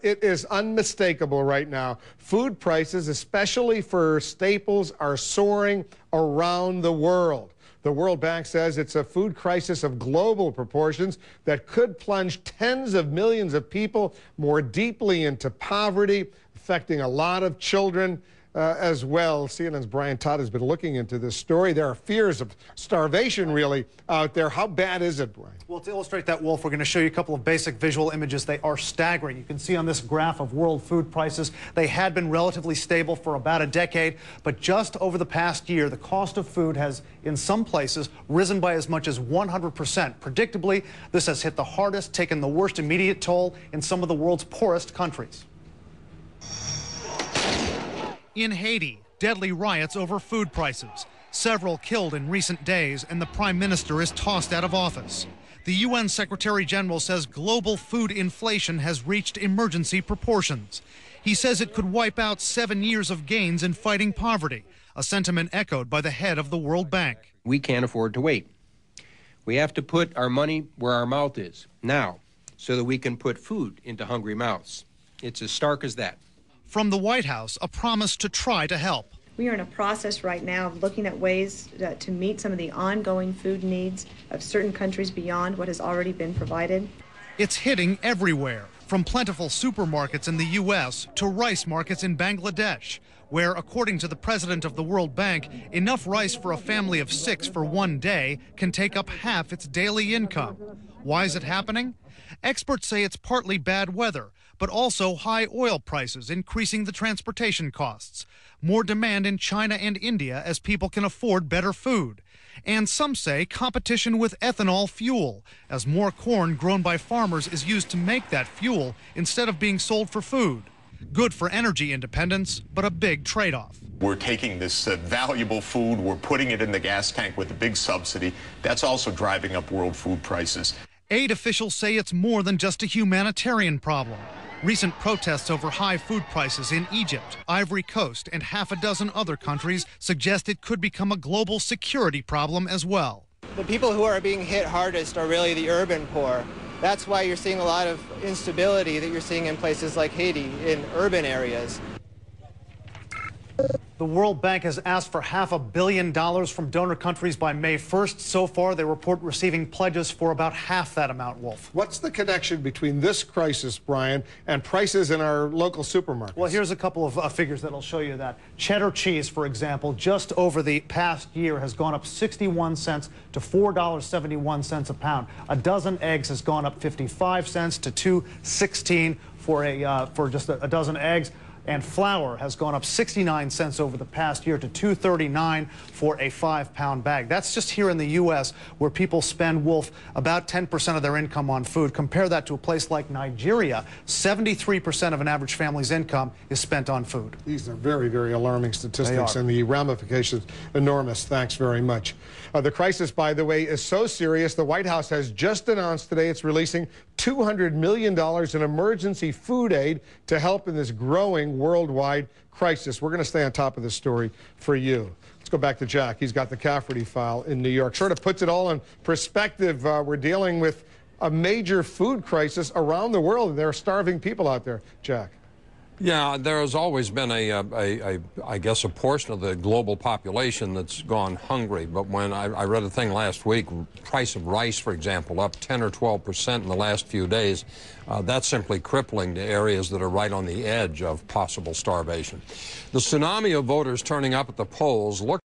It is unmistakable right now. Food prices, especially for staples, are soaring around the world. The World Bank says it's a food crisis of global proportions that could plunge tens of millions of people more deeply into poverty, affecting a lot of children as well. CNN's Brian Todd has been looking into this story. There are fears of starvation really out there. How bad is it, Brian? Well, to illustrate that, Wolf, we're going to show you a couple of basic visual images. They are staggering. You can see on this graph of world food prices, they had been relatively stable for about a decade, but just over the past year, the cost of food has, in some places, risen by as much as 100%. Predictably, this has hit the hardest, taken the worst immediate toll in some of the world's poorest countries. In Haiti, deadly riots over food prices. Several killed in recent days, and the prime minister is tossed out of office. The UN Secretary General says global food inflation has reached emergency proportions. He says it could wipe out 7 years of gains in fighting poverty, a sentiment echoed by the head of the World Bank. We can't afford to wait. We have to put our money where our mouth is now, so that we can put food into hungry mouths. It's as stark as that. From the White House, a promise to try to help. We are in a process right now of looking at ways to meet some of the ongoing food needs of certain countries beyond what has already been provided. It's hitting everywhere, from plentiful supermarkets in the U.S. to rice markets in Bangladesh, where, according to the president of the World Bank, enough rice for a family of 6 for one day can take up half its daily income. Why is it happening? Experts say it's partly bad weather, but also high oil prices increasing the transportation costs, more demand in China and India as people can afford better food, and some say competition with ethanol fuel, as more corn grown by farmers is used to make that fuel instead of being sold for food. Good for energy independence, but a big trade-off. We're taking this valuable food, we're putting it in the gas tank with a big subsidy. That's also driving up world food prices. Aid officials say it's more than just a humanitarian problem. Recent protests over high food prices in Egypt, Ivory Coast, and half a dozen other countries suggest it could become a global security problem as well. The people who are being hit hardest are really the urban poor. That's why you're seeing a lot of instability that you're seeing in places like Haiti, in urban areas. The World Bank has asked for $500 million from donor countries by May 1st. So far, they report receiving pledges for about half that amount, Wolf. What's the connection between this crisis, Brian, and prices in our local supermarkets? Well, here's a couple of figures that'll show you that. Cheddar cheese, for example, just over the past year has gone up 61 cents to $4.71 a pound. A dozen eggs has gone up 55 cents to $2.16 for just a dozen eggs. And flour has gone up 69 cents over the past year to $2.39 for a 5-pound bag. That's just here in the U.S., where people spend, Wolf, about 10% of their income on food. Compare that to a place like Nigeria. 73% of an average family's income is spent on food. These are very, very alarming statistics, and the ramifications enormous. Thanks very much. The crisis, by the way, is so serious, the White House has just announced today it's releasing $200 million in emergency food aid to help in this growing worldwide crisis. We're going to stay on top of this story for you. Let's go back to Jack. He's got the Cafferty file in New York. Sort of puts it all in perspective. We're dealing with a major food crisis around the world. There are starving people out there, Jack. Yeah, there has always been I guess, a portion of the global population that's gone hungry. But when I read a thing last week, price of rice, for example, up 10 or 12% in the last few days. That's simply crippling to areas that are right on the edge of possible starvation. The tsunami of voters turning up at the polls look